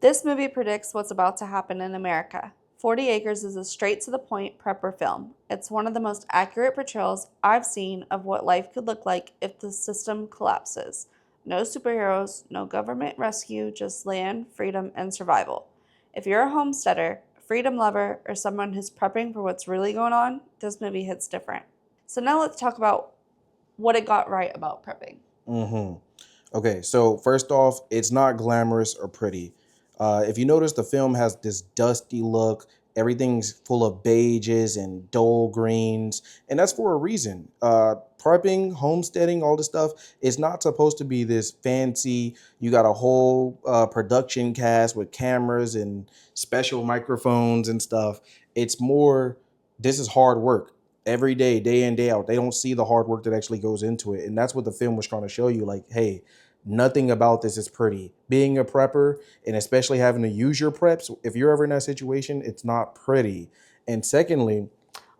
This movie predicts what's about to happen in America. 40 Acres is a straight to the point prepper film. It's one of the most accurate portrayals I've seen of what life could look like if the system collapses. No superheroes, no government rescue, just land, freedom, and survival. If you're a homesteader, a freedom lover, or someone who's prepping for what's really going on, this movie hits different. So now let's talk about what it got right about prepping. Mm-hmm. Okay, so first off, it's not glamorous or pretty. If you notice, the film has this dusty look. Everything's full of beiges and dull greens, and that's for a reason. Prepping, homesteading, all this stuff is not supposed to be this fancy. You got a whole production cast with cameras and special microphones and stuff. It's more, this is hard work every day, day in, day out. They don't see the hard work that actually goes into it. And that's what the film was trying to show you. Like, hey, nothing about this is pretty. Being a prepper and especially having to use your preps, if you're ever in that situation, it's not pretty. And secondly,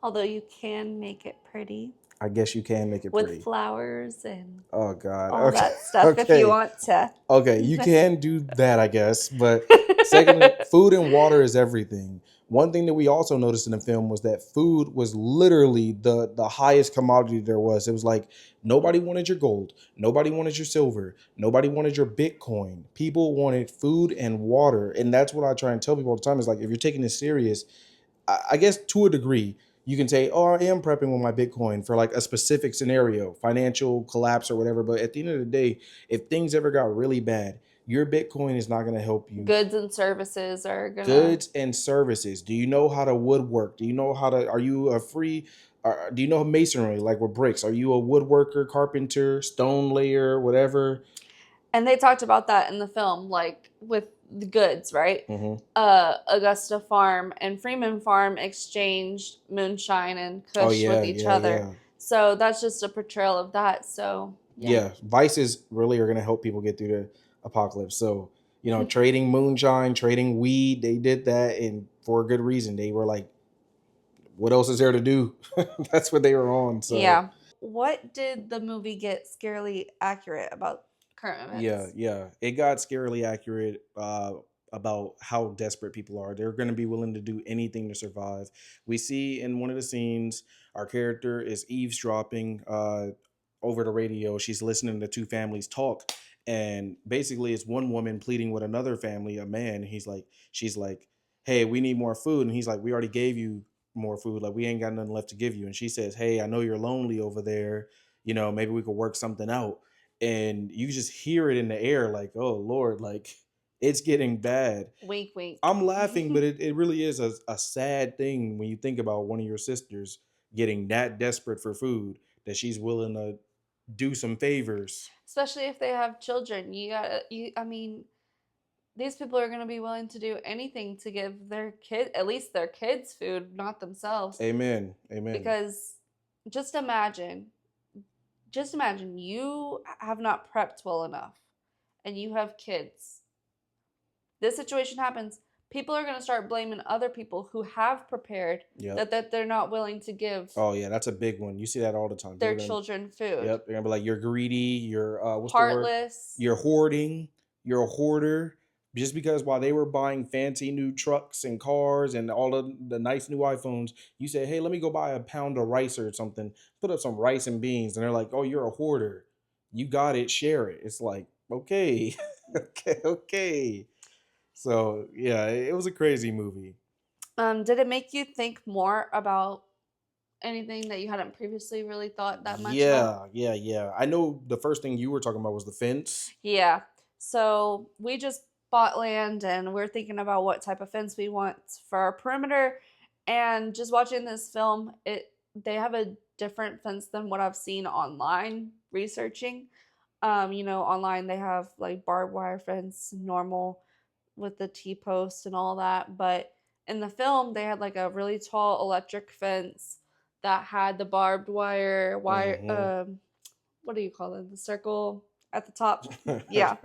Although you can make it pretty I guess you can make it with pretty. flowers and Oh God. all Okay. that stuff if you want to. Okay, you can do that, I guess. But secondly, food and water is everything. One thing that we also noticed in the film was that food was literally the highest commodity there was. It was like nobody wanted your gold, nobody wanted your silver, nobody wanted your Bitcoin. People wanted food and water, and that's what I try and tell people all the time. Is like if you're taking this serious, I guess to a degree, you can say, "Oh, I am prepping with my Bitcoin for like a specific scenario, financial collapse or whatever." But at the end of the day, if things ever got really bad, your Bitcoin is not going to help you. Goods and services are gonna. Goods and services. Do you know how to woodwork? Do you know how to? Are you a free? Do you know masonry, like with bricks? Are you a woodworker, carpenter, stone layer, whatever? And they talked about that in the film, like with the goods, right? Mm-hmm. Augusta Farm and Freeman Farm exchanged moonshine and Oh kush with yeah, each yeah, other. yeah. So that's just a portrayal of that. So yeah. Yeah, vices really are going to help people get through the apocalypse. So, trading moonshine, trading weed, they did that, and for a good reason. They were like, what else is there to do? That's what they were on. So, Yeah. What did the movie get scarily accurate about current yeah, events? yeah. It got scarily accurate about how desperate people are. They're going to be willing to do anything to survive. We see in one of the scenes, our character is eavesdropping over the radio. She's listening to two families talk. And basically, it's one woman pleading with another family, a man. She's like, hey, we need more food. And he's like, we already gave you more food. Like, we ain't got nothing left to give you. And she says, hey, I know you're lonely over there. Maybe we could work something out, and you just hear it in the air like, oh Lord, like it's getting bad. Wink, wink. I'm laughing, but it really is a sad thing when you think about one of your sisters getting that desperate for food that she's willing to do some favors. Especially if they have children. I mean, these people are going to be willing to do anything to give their kid, at least their kids, food, not themselves. Amen. Amen. Because just imagine, just imagine you have not prepped well enough and you have kids. This situation happens. People are going to start blaming other people who have prepared Yep. that they're not willing to give Oh yeah, that's a big one. You see that all the time. their children food. Yep. They're gonna be like, you're greedy, you're what's the word? Heartless. You're hoarding, you're a hoarder. Just because while they were buying fancy new trucks and cars and all of the nice new iPhones, you say, hey, let me go buy a pound of rice or something, put up some rice and beans. And they're like, oh, you're a hoarder. You got it, share it. It's like, okay, okay. So yeah, it was a crazy movie. Did it make you think more about anything that you hadn't previously really thought that much about? Yeah. I know the first thing you were talking about was the fence. Yeah. So we just bought land and we're thinking about what type of fence we want for our perimeter. And just watching this film, they have a different fence than what I've seen online researching. Online they have like barbed wire fence, normal with the T post and all that. But in the film, they had like a really tall electric fence that had the barbed wire. Mm-hmm. What do you call it? The circle at the top. Yeah.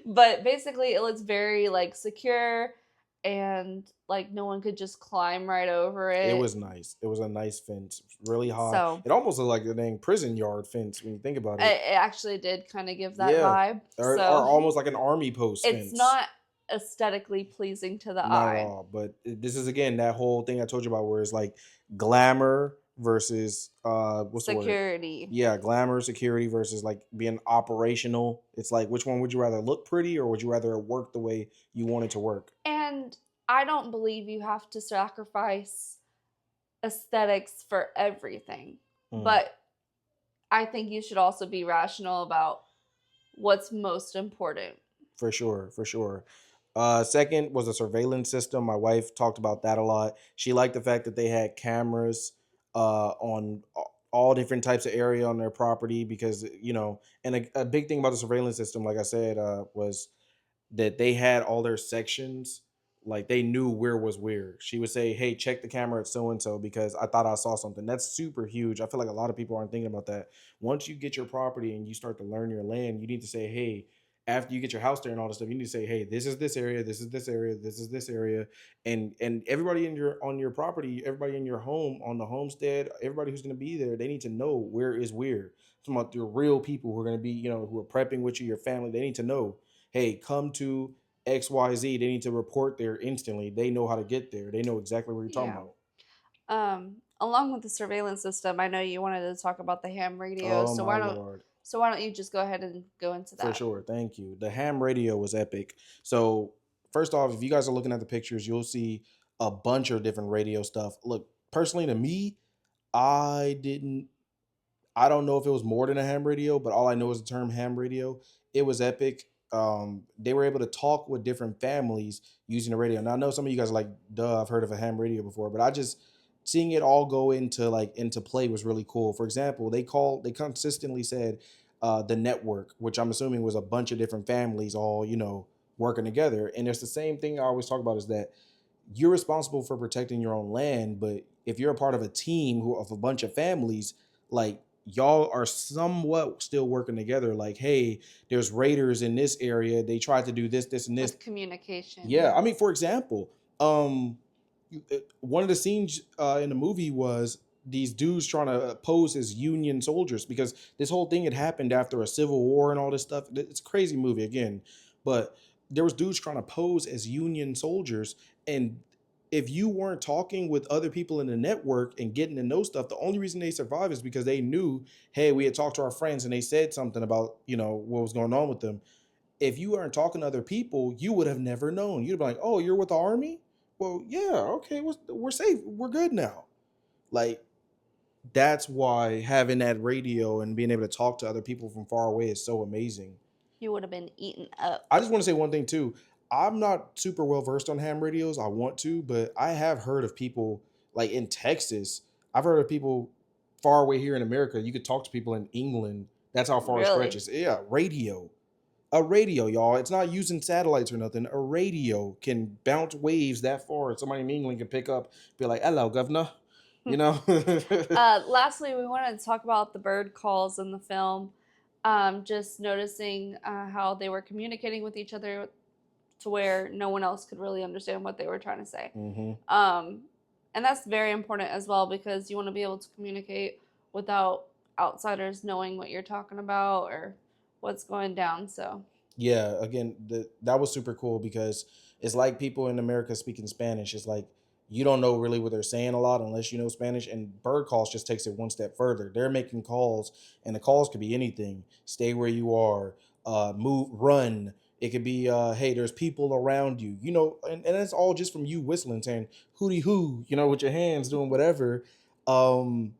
But basically, it looks very like secure and like no one could just climb right over It it. was nice. It was a nice fence, really high. So It almost looked like a dang prison yard fence when you think about it. it actually did kind of give that Yeah, vibe. or So almost like an army post it's fence. not aesthetically pleasing to the Not at eye. all. But this is again that whole thing I told you about, where it's like glamour versus what's the word? Security. Yeah, glamour, security versus like being operational. It's like, which one would you rather, look pretty, or would you rather it work the way you want it to work? And I don't believe you have to sacrifice aesthetics for everything. Mm, But I think you should also be rational about what's most important. for sure, for sure. Second was a surveillance system. My wife talked about that a lot. She liked the fact that they had cameras on all different types of area on their property, because and a big thing about the surveillance system, like I said, was that they had all their sections, like they knew where was where. She would say, hey, check the camera at so and so because I thought I saw something. That's super huge. I feel like a lot of people aren't thinking about that. Once you get your property and you start to learn your land, you need to say, hey, after you get your house there and all this stuff, you need to say, hey, this is this area, this is this area, this is this area. And everybody in your on your property, everybody in your home, on the homestead, everybody who's going to be there, they need to know where is where. Talking about the real people who are going to be, who are prepping with you, your family, they need to know, hey, come to XYZ. They need to report there instantly. They know how to get there. They know exactly what you're talking Yeah. about. Along with the surveillance system, I know you wanted to talk about the ham radio. Oh my lord. So why don't you just go ahead and go into For that? sure. Thank you. The ham radio was epic. So, first off, if you guys are looking at the pictures, you'll see a bunch of different radio stuff. Look, personally to me, I didn't I don't know if it was more than a ham radio, but all I know is the term ham radio. It was epic. They were able to talk with different families using the radio. Now I know some of you guys are like, duh, I've heard of a ham radio before, but I just seeing it all go into play was really cool. For example, they consistently said the network, which I'm assuming was a bunch of different families all, working together. And it's the same thing I always talk about, is that you're responsible for protecting your own land, but if you're a part of a team of a bunch of families, like y'all are somewhat still working together. Like, hey, there's raiders in this area. They tried to do this, this, and this. With communication, Yeah, yeah. I mean, for example, one of the scenes in the movie was these dudes trying to pose as Union soldiers, because this whole thing had happened after a civil war and all this stuff. It's a crazy movie again, but there was dudes trying to pose as Union soldiers, and if you weren't talking with other people in the network and getting to know stuff, the only reason they survived is because they knew, hey, we had talked to our friends and they said something about what was going on with them. If you weren't talking to other people, you would have never known. You'd be like, oh, you're with the army? Well, yeah, okay, we're safe. We're good now. Like, that's why having that radio and being able to talk to other people from far away is so amazing. You would have been eaten up. I just want to say one thing too. I'm not super well versed on ham radios. I want to, but I have heard of people like in Texas. I've heard of people far away here in America. You could talk to people in England. That's how far it Really? stretches. Yeah, radio. A radio, y'all. It's not using satellites or nothing. A radio can bounce waves that far. Somebody in England can pick up, be like, "Hello, governor." You know. Lastly, we wanted to talk about the bird calls in the film. Just noticing how they were communicating with each other to where no one else could really understand what they were trying to say. Hmm. And that's very important as well, because you want to be able to communicate without outsiders knowing what you're talking about or what's going down. So, Yeah, again, that was super cool, because it's like people in America speaking Spanish. It's like you don't know really what they're saying a lot unless you know Spanish. And bird calls just takes it one step further. They're making calls, and the calls could be anything. Stay where you are. Move, run. It could be, hey, there's people around you. And it's all just from you whistling, saying hooty hoo. With your hands doing whatever. Um,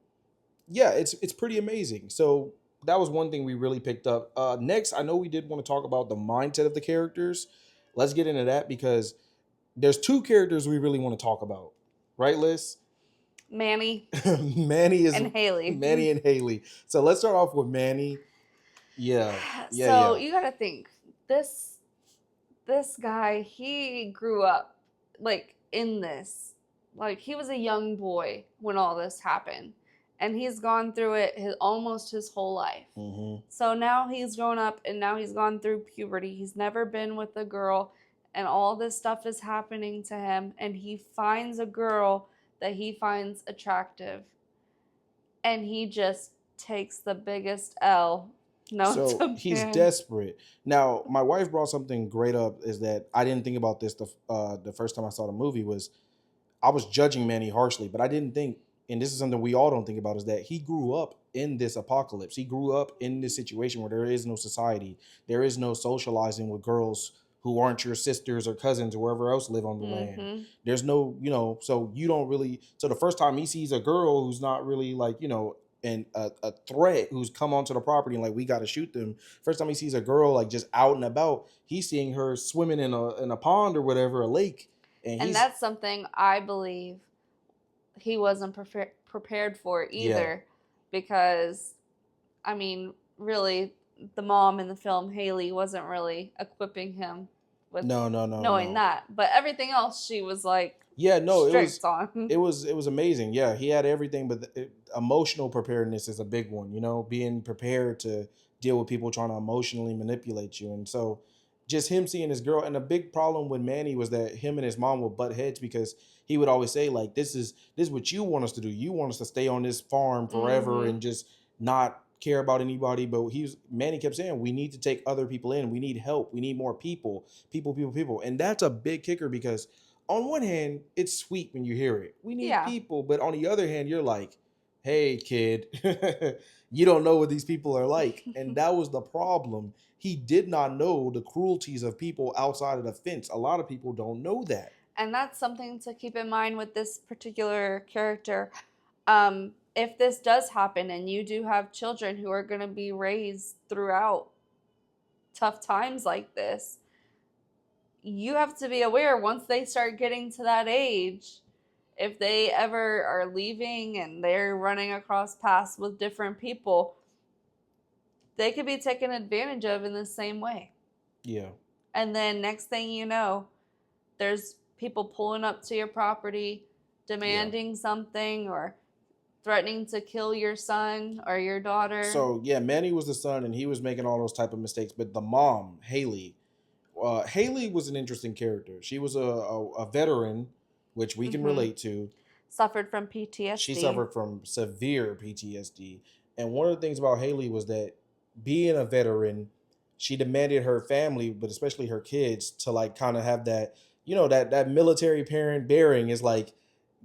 yeah, it's pretty amazing. So that was one thing we really picked up. Next, I know we did want to talk about the mindset of the characters. Let's get into that, because there's two characters we really want to talk about, right, Liz? Manny Manny is and Haley. Manny and Haley. So let's start off with Manny. Yeah, yeah, So yeah. you got to think this this guy, he grew up like in this. Like he was a young boy when all this happened. And he's gone through it almost his whole life. Hmm. So now he's grown up and now he's gone through puberty. He's never been with a girl and all this stuff is happening to him. And he finds a girl that he finds attractive. And he just takes the biggest L No, it's So a he's man. desperate. Now, my wife brought something great up. Is that I didn't think about this the first time I saw the movie was I was judging Manny harshly, but I didn't think, and this is something we all don't think about, is that he grew up in this apocalypse. He grew up in this situation where there is no society, there is no socializing with girls who aren't your sisters or cousins or wherever else live on the land. Mm-hmm. There's no, so you don't really. So the first time he sees a girl who's not really like, and a threat who's come onto the property and like we got to shoot them. First time he sees a girl like just out and about, he's seeing her swimming in a pond or whatever, a lake, and And he's that's something I believe he wasn't prepared for yeah. either, because I mean, really, the mom in the film, Haley, wasn't really equipping him with No, no, no, knowing no. that. But everything else, she was like Yeah, no, it was strict on. it was it was amazing. Yeah, he had everything, but emotional preparedness is a big one. Being prepared to deal with people trying to emotionally manipulate you, and so just him seeing his girl. And a big problem with Manny was that him and his mom would butt heads because he would always say like, "This is what you want us to do. You want us to stay on this farm forever Mm-hmm. and just not care about anybody." But Manny kept saying, "We need to take other people in. We need help. We need more people, people, people, people." And that's a big kicker because on one hand, it's sweet when you hear it. We need Yeah. people, but on the other hand, you're like, "Hey, kid, you don't know what these people are like," and that was the problem. He did not know the cruelties of people outside of the fence. A lot of people don't know that. And that's something to keep in mind with this particular character. If this does happen and you do have children who are going to be raised throughout tough times like this, you have to be aware once they start getting to that age, if they ever are leaving and they're running across paths with different people, they could be taken advantage of in the same way. Yeah, And then next thing you know, there's people pulling up to your property, yeah. demanding something or threatening to kill your son or your daughter. So yeah, Manny was the son, and he was making all those type of mistakes. But the mom, Haley, Haley was an interesting character. She was a veteran, which we can Mm-hmm. relate to. Suffered from She PTSD. suffered from severe PTSD. And one of the things about Haley was that being a veteran, she demanded her family, but especially her kids, to like kind of have that, that military parent bearing is like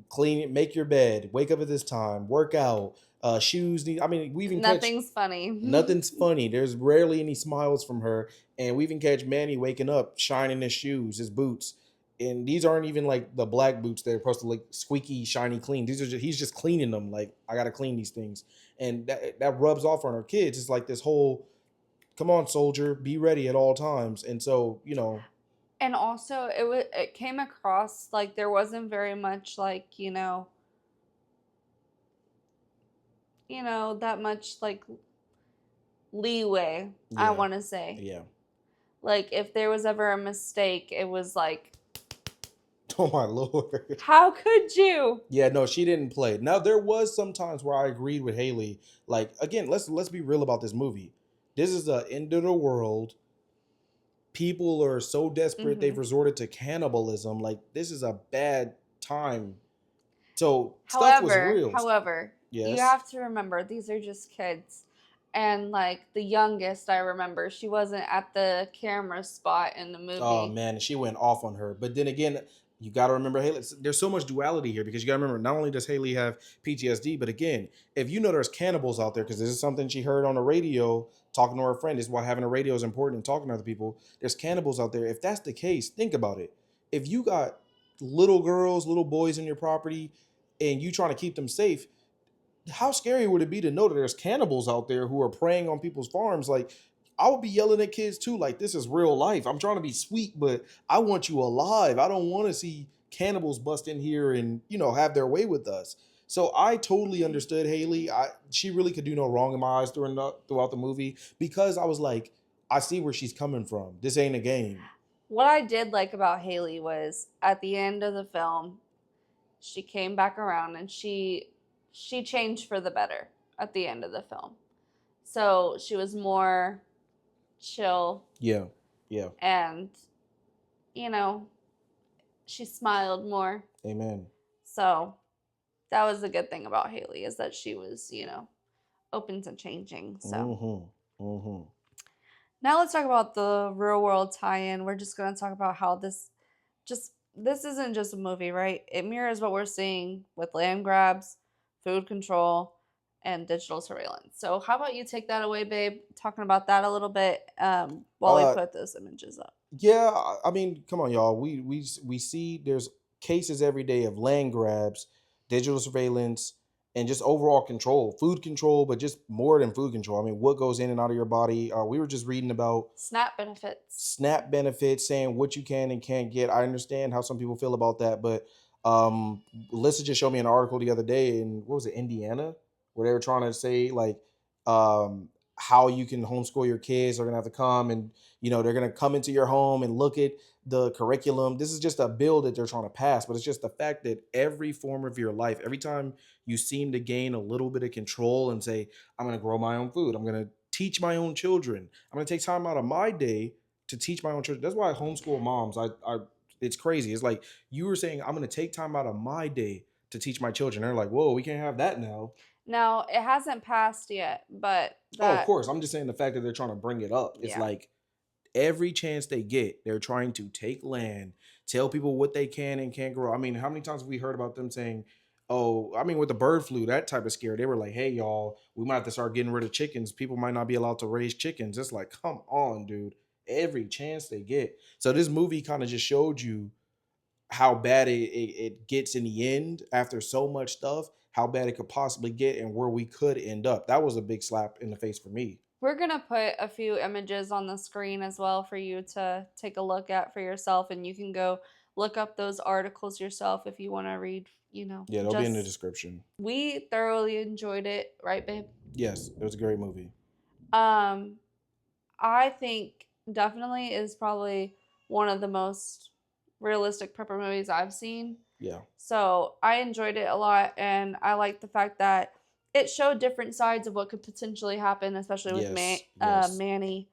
clean it, make your bed, wake up at this time, work out, shoes need. I mean, we even catch Nothing's funny. nothing's funny. There's rarely any smiles from her, and we even catch Manny waking up, shining his shoes, his boots, and these aren't even like the black boots that are supposed to look squeaky, shiny, clean. These are he's just cleaning them. Like I gotta clean these things, and that rubs off on our kids. It's like this whole, come on, soldier, be ready at all times. And so And also it came across like there wasn't very much like, that much like leeway, I yeah, want to say. yeah. Like if there was ever a mistake, it was like, Oh my lord. how could you? Yeah, no, she didn't play. Now there was some times where I agreed with Haley. Like again, let's be real about this movie. This is the end of the world. People are so desperate they've Hmm. resorted to cannibalism. Like this is a bad time. So stuff was However, real. however, you Yes. have to remember these are just kids. And like the youngest I remember, she wasn't at the camera spot in the Oh movie. man, she went off on her. But then again, you got to remember Haley. There's so much duality here because you got to remember not only does Haley have PTSD, but again, if you know there's cannibals out there, because this is something she heard on the radio talking to her friend. This is why having a radio is important and talking to other people. There's cannibals out there. If that's the case, think about it. If you got little girls, little boys in your property, and you trying to keep them safe, how scary would it be to know that there's cannibals out there who are preying on people's farms? Like, I would be yelling at kids too, like, this is real life. I'm trying to be sweet, but I want you alive. I don't want to see cannibals bust in here and, have their way with us. So I totally understood Haley. She really could do no wrong in my eyes throughout the movie because I was like, I see where she's coming from. This ain't a game. What I did like about Haley was at the end of the film, she came back around and she changed for the better at the end of the film. So she was more chill Yeah. Yeah. and you know, she smiled more. Amen. So that was the good thing about Haley is that she was, open to changing. So Hmm. Mm-hmm. Now let's talk about the real world tie-in. We're just going to talk about how this isn't just a movie, right? It mirrors what we're seeing with land grabs, food control, and digital surveillance. So how about you take that away, babe? Talking about that a little bit while we Uh, put those images up. Yeah, I mean, come on, y'all. We see there's cases every day of land grabs, digital surveillance, and just overall control, food control, but just more than food control. I mean, what goes in and out of your body? We were just reading about SNAP benefits. SNAP benefits, saying what you can and can't get. I understand how some people feel about that, but Melissa just showed me an article the other day in, what was it, Indiana, where they were trying to say like um, how you can homeschool your kids. They're gonna have to come and they're gonna come into your home and look at the curriculum. This is just a bill that they're trying to pass, but it's just the fact that every form of your life, every time you seem to gain a little bit of control and say, I'm gonna grow my own food, I'm gonna teach my own children, I'm gonna take time out of my day to teach my own children. That's why homeschool moms, I it's crazy. It's like you were saying, I'm gonna take time out of my day to teach my children. They're like, whoa, we can't have that now. Now, it hasn't passed yet, but Oh, of that, course. I'm just saying the fact that they're trying to bring it up. It's yeah. like every chance they get, they're trying to take land, tell people what they can and can't grow. I mean, how many times have we heard about them saying, oh, I mean, with the bird flu, that type of scare, they were like, hey, y'all, we might have to start getting rid of chickens. People might not be allowed to raise chickens. It's like, come on, dude. Every chance they get. So this movie kind of just showed you how bad it gets in the end after so much stuff, how bad it could possibly get and where we could end up. That was a big slap in the face for me. We're going to put a few images on the screen as well for you to take a look at for yourself, and you can go look up those articles yourself if you want to read, Yeah, they'll be in the just description. we thoroughly enjoyed it, right, babe? Yes, it was a great movie. Um I think definitely is probably one of the most realistic prepper movies I've seen. Yeah. So I enjoyed it a lot, and I like the fact that it showed different sides of what could potentially happen, especially with Yes. Yes. Manny,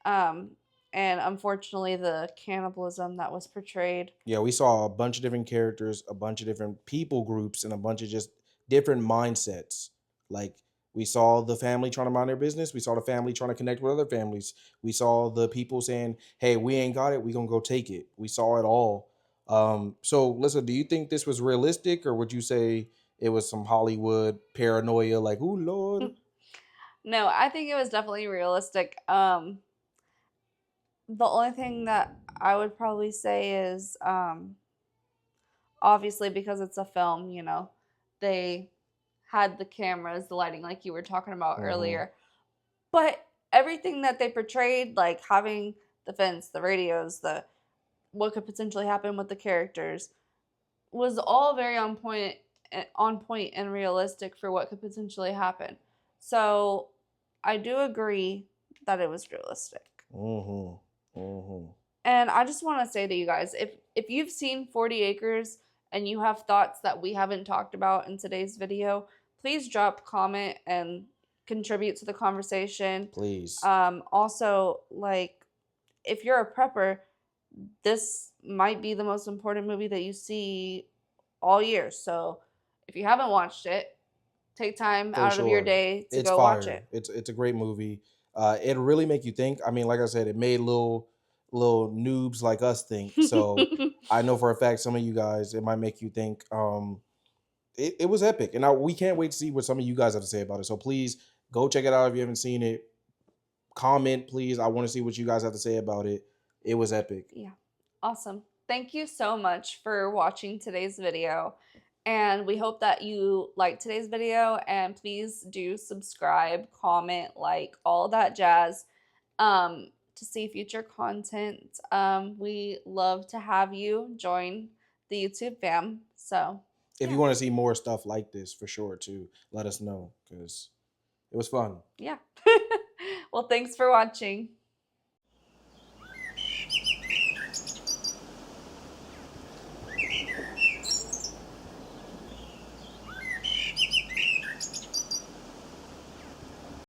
um, and unfortunately the cannibalism that was portrayed. Yeah, we saw a bunch of different characters, a bunch of different people groups, and a bunch of just different mindsets. Like we saw the family trying to mind their business. We saw the family trying to connect with other families. We saw the people saying, "Hey, we ain't got it. We gonna go take it." We saw it all. So, listen, do you think this was realistic, or would you say it was some Hollywood paranoia? Like, oh Lord. No, I think it was definitely realistic. The only thing that I would probably say is obviously because it's a film, they had the cameras, the lighting, like you were talking about Mm-hmm. earlier. But everything that they portrayed, like having the fence, the radios, the what could potentially happen with the characters, was all very on point and realistic for what could potentially happen. So I do agree that it was realistic. Mm-hmm. Mm-hmm. And I just want to say to you guys, if you've seen 40 Acres and you have thoughts that we haven't talked about in today's video, please drop a comment and contribute to the conversation. Please. Also, like, if you're a prepper, this might be the most important movie that you see all year. So if you haven't watched it, take time For out of your sure. day to It's go watch fire. it. It's a great movie. It'll really make you think. I mean, like I said, it made little noobs like us think. So I know for a fact some of you guys, it might make you think. It was epic. And we can't wait to see what some of you guys have to say about it. So please go check it out if you haven't seen it. Comment, please. I want to see what you guys have to say about it. It was epic. Yeah. Awesome. Thank you so much for watching today's video. And we hope that you liked today's video. And please do subscribe, comment, like, all that jazz to see future content. We love to have you join the YouTube fam. So, If yeah. you want to see more stuff like this, for sure, too, let us know because it was fun. Yeah. Well, thanks for watching.